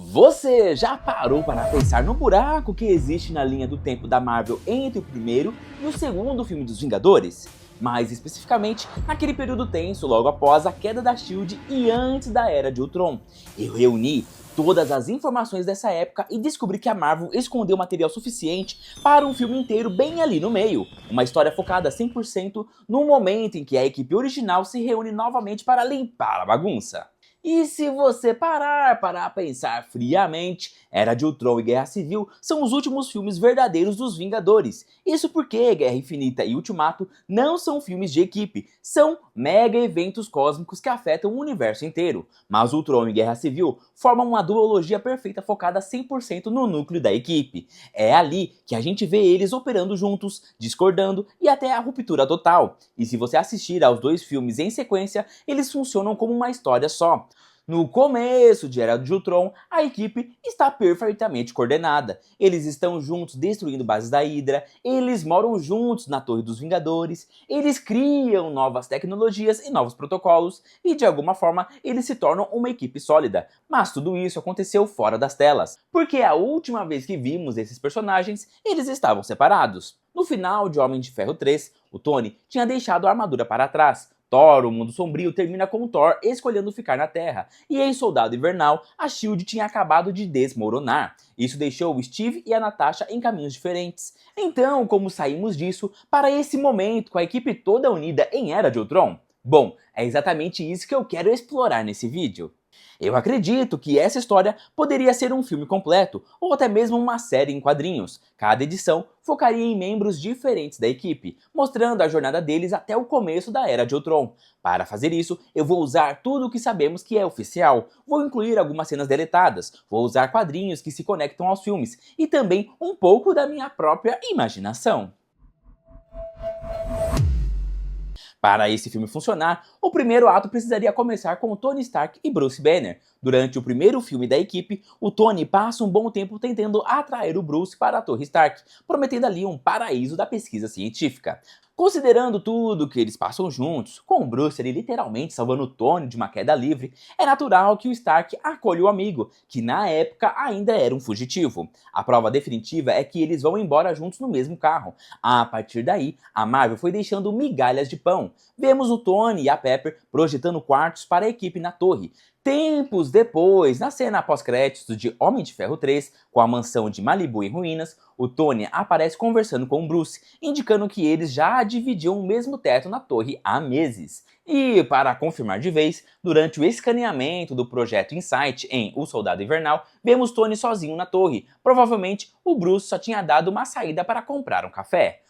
Você já parou para pensar no buraco que existe na linha do tempo da Marvel entre o primeiro e o segundo filme dos Vingadores? Mais especificamente, naquele período tenso logo após a queda da SHIELD e antes da Era de Ultron. Eu reuni todas as informações dessa época e descobri que a Marvel escondeu material suficiente para um filme inteiro bem ali no meio. Uma história focada 100% no momento em que a equipe original se reúne novamente para limpar a bagunça. E se você parar para pensar friamente, Era de Ultron e Guerra Civil são os últimos filmes verdadeiros dos Vingadores. Isso porque Guerra Infinita e Ultimato não são filmes de equipe, são mega eventos cósmicos que afetam o universo inteiro. Mas Ultron e Guerra Civil formam uma duologia perfeita focada 100% no núcleo da equipe. É ali que a gente vê eles operando juntos, discordando e até a ruptura total. E se você assistir aos dois filmes em sequência, eles funcionam como uma história só. No começo de Era de Ultron, a equipe está perfeitamente coordenada. Eles estão juntos destruindo bases da Hydra, eles moram juntos na Torre dos Vingadores, eles criam novas tecnologias e novos protocolos, e de alguma forma eles se tornam uma equipe sólida. Mas tudo isso aconteceu fora das telas, porque a última vez que vimos esses personagens, eles estavam separados. No final de Homem de Ferro 3, o Tony tinha deixado a armadura para trás. Thor, o Mundo Sombrio, termina com Thor escolhendo ficar na Terra, e em Soldado Invernal, a SHIELD tinha acabado de desmoronar. Isso deixou o Steve e a Natasha em caminhos diferentes. Então, como saímos disso para esse momento com a equipe toda unida em Era de Ultron? Bom, é exatamente isso que eu quero explorar nesse vídeo. Eu acredito que essa história poderia ser um filme completo, ou até mesmo uma série em quadrinhos. Cada edição focaria em membros diferentes da equipe, mostrando a jornada deles até o começo da Era de Ultron. Para fazer isso, eu vou usar tudo o que sabemos que é oficial, vou incluir algumas cenas deletadas, vou usar quadrinhos que se conectam aos filmes, e também um pouco da minha própria imaginação. Para esse filme funcionar, o primeiro ato precisaria começar com Tony Stark e Bruce Banner. Durante o primeiro filme da equipe, o Tony passa um bom tempo tentando atrair o Bruce para a Torre Stark, prometendo ali um paraíso da pesquisa científica. Considerando tudo que eles passam juntos, com o Bruce ele literalmente salvando o Tony de uma queda livre, é natural que o Stark acolha o amigo, que na época ainda era um fugitivo. A prova definitiva é que eles vão embora juntos no mesmo carro. A partir daí, a Marvel foi deixando migalhas de pão. Vemos o Tony e a Pepper projetando quartos para a equipe na torre. Tempos depois, na cena pós-créditos de Homem de Ferro 3, com a mansão de Malibu em ruínas, o Tony aparece conversando com o Bruce, indicando que eles já dividiam o mesmo teto na torre há meses. E, para confirmar de vez, durante o escaneamento do projeto Insight em O Soldado Invernal, vemos Tony sozinho na torre. Provavelmente, o Bruce só tinha dado uma saída para comprar um café.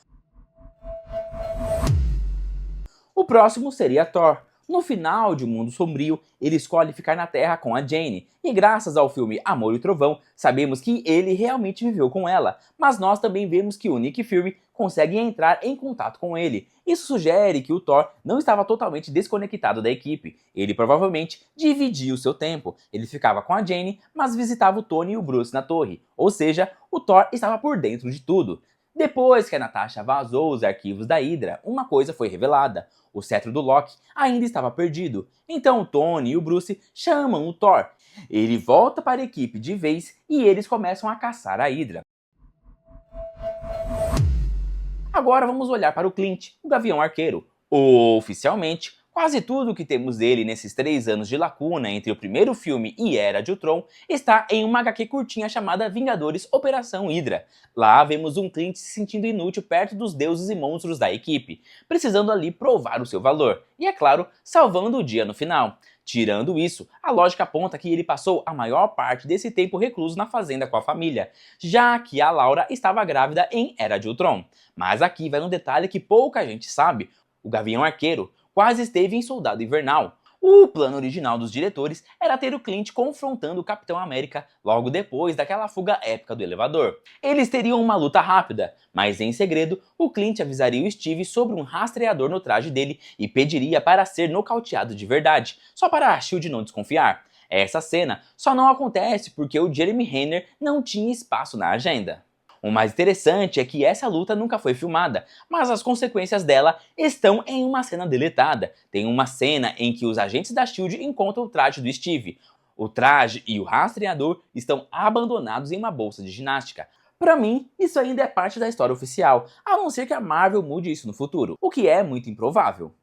O próximo seria Thor. No final de O Mundo Sombrio, ele escolhe ficar na Terra com a Jane, e graças ao filme Amor e Trovão, sabemos que ele realmente viveu com ela, mas nós também vemos que o Nick Fury consegue entrar em contato com ele. Isso sugere que o Thor não estava totalmente desconectado da equipe, ele provavelmente dividia o seu tempo. Ele ficava com a Jane, mas visitava o Tony e o Bruce na torre, ou seja, o Thor estava por dentro de tudo. Depois que a Natasha vazou os arquivos da Hydra, uma coisa foi revelada. O cetro do Loki ainda estava perdido. Então o Tony e o Bruce chamam o Thor. Ele volta para a equipe de vez e eles começam a caçar a Hydra. Agora vamos olhar para o Clint, o Gavião Arqueiro. Oficialmente, quase tudo que temos dele nesses 3 anos de lacuna entre o primeiro filme e Era de Ultron está em uma HQ curtinha chamada Vingadores Operação Hydra. Lá vemos um Clint se sentindo inútil perto dos deuses e monstros da equipe, precisando ali provar o seu valor, e é claro, salvando o dia no final. Tirando isso, a lógica aponta que ele passou a maior parte desse tempo recluso na fazenda com a família, já que a Laura estava grávida em Era de Ultron. Mas aqui vai um detalhe que pouca gente sabe: o Gavião Arqueiro quase esteve em Soldado Invernal. O plano original dos diretores era ter o Clint confrontando o Capitão América logo depois daquela fuga épica do elevador. Eles teriam uma luta rápida, mas em segredo, o Clint avisaria o Steve sobre um rastreador no traje dele e pediria para ser nocauteado de verdade, só para a SHIELD não desconfiar. Essa cena só não acontece porque o Jeremy Renner não tinha espaço na agenda. O mais interessante é que essa luta nunca foi filmada, mas as consequências dela estão em uma cena deletada. Tem uma cena em que os agentes da SHIELD encontram o traje do Steve. O traje e o rastreador estão abandonados em uma bolsa de ginástica. Pra mim, isso ainda é parte da história oficial, a não ser que a Marvel mude isso no futuro, o que é muito improvável.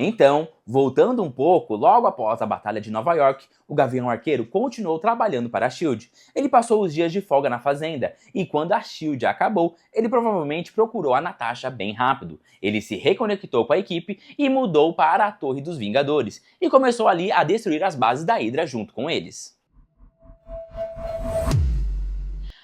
Então, voltando um pouco, logo após a Batalha de Nova York, o Gavião Arqueiro continuou trabalhando para a SHIELD. Ele passou os dias de folga na fazenda, e quando a SHIELD acabou, ele provavelmente procurou a Natasha bem rápido. Ele se reconectou com a equipe e mudou para a Torre dos Vingadores, e começou ali a destruir as bases da Hydra junto com eles.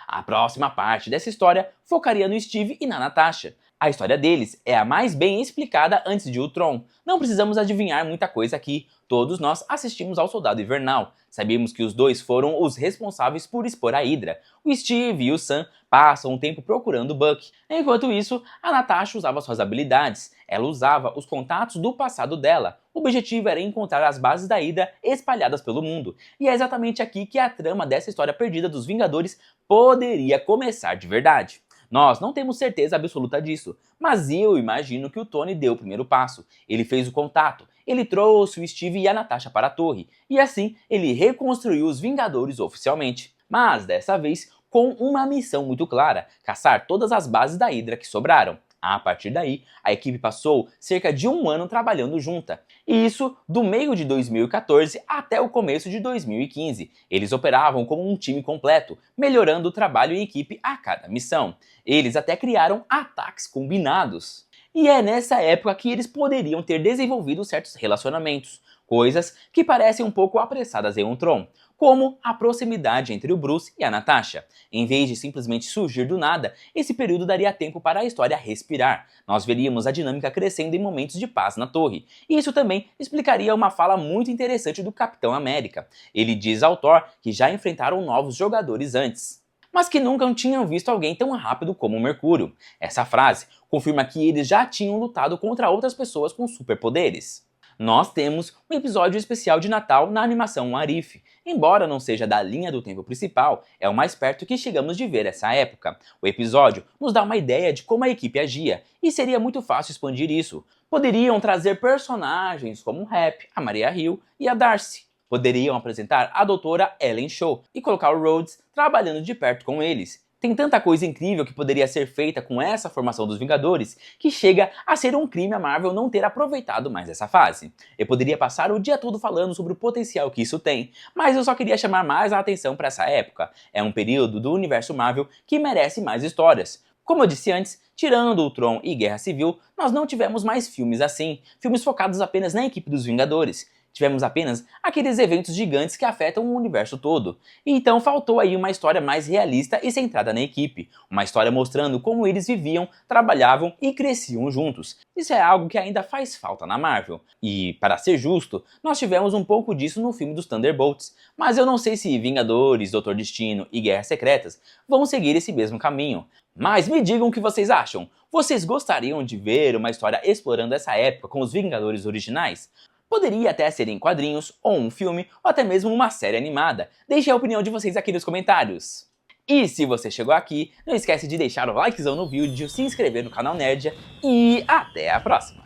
A próxima parte dessa história focaria no Steve e na Natasha. A história deles é a mais bem explicada antes de Ultron. Não precisamos adivinhar muita coisa aqui. Todos nós assistimos ao Soldado Invernal. Sabemos que os dois foram os responsáveis por expor a Hydra. O Steve e o Sam passam um tempo procurando o Buck. Enquanto isso, a Natasha usava suas habilidades. Ela usava os contatos do passado dela. O objetivo era encontrar as bases da Hydra espalhadas pelo mundo. E é exatamente aqui que a trama dessa história perdida dos Vingadores poderia começar de verdade. Nós não temos certeza absoluta disso, mas eu imagino que o Tony deu o primeiro passo. Ele fez o contato, ele trouxe o Steve e a Natasha para a torre, e assim ele reconstruiu os Vingadores oficialmente. Mas dessa vez com uma missão muito clara: caçar todas as bases da Hydra que sobraram. A partir daí, a equipe passou cerca de um ano trabalhando junta. E isso do meio de 2014 até o começo de 2015. Eles operavam como um time completo, melhorando o trabalho em equipe a cada missão. Eles até criaram ataques combinados. E é nessa época que eles poderiam ter desenvolvido certos relacionamentos, coisas que parecem um pouco apressadas em Ultron, como a proximidade entre o Bruce e a Natasha. Em vez de simplesmente surgir do nada, esse período daria tempo para a história respirar. Nós veríamos a dinâmica crescendo em momentos de paz na torre. E isso também explicaria uma fala muito interessante do Capitão América. Ele diz ao Thor que já enfrentaram novos jogadores antes, mas que nunca tinham visto alguém tão rápido como o Mercúrio. Essa frase confirma que eles já tinham lutado contra outras pessoas com superpoderes. Nós temos um episódio especial de Natal na animação Arif. Embora não seja da linha do tempo principal, é o mais perto que chegamos de ver essa época. O episódio nos dá uma ideia de como a equipe agia, e seria muito fácil expandir isso. Poderiam trazer personagens como o Rap, a Maria Hill e a Darcy. Poderiam apresentar a doutora Ellen Shaw e colocar o Rhodes trabalhando de perto com eles. Tem tanta coisa incrível que poderia ser feita com essa formação dos Vingadores que chega a ser um crime a Marvel não ter aproveitado mais essa fase. Eu poderia passar o dia todo falando sobre o potencial que isso tem, mas eu só queria chamar mais a atenção para essa época. É um período do universo Marvel que merece mais histórias. Como eu disse antes, tirando Ultron e Guerra Civil, nós não tivemos mais filmes assim, filmes focados apenas na equipe dos Vingadores. Tivemos apenas aqueles eventos gigantes que afetam o universo todo. E então faltou aí uma história mais realista e centrada na equipe. Uma história mostrando como eles viviam, trabalhavam e cresciam juntos. Isso é algo que ainda faz falta na Marvel. E, para ser justo, nós tivemos um pouco disso no filme dos Thunderbolts. Mas eu não sei se Vingadores, Doutor Destino e Guerras Secretas vão seguir esse mesmo caminho. Mas me digam o que vocês acham. Vocês gostariam de ver uma história explorando essa época com os Vingadores originais? Poderia até ser em quadrinhos, ou um filme, ou até mesmo uma série animada. Deixe a opinião de vocês aqui nos comentários. E se você chegou aqui, não esquece de deixar o likezão no vídeo, se inscrever no canal Nerdia e até a próxima!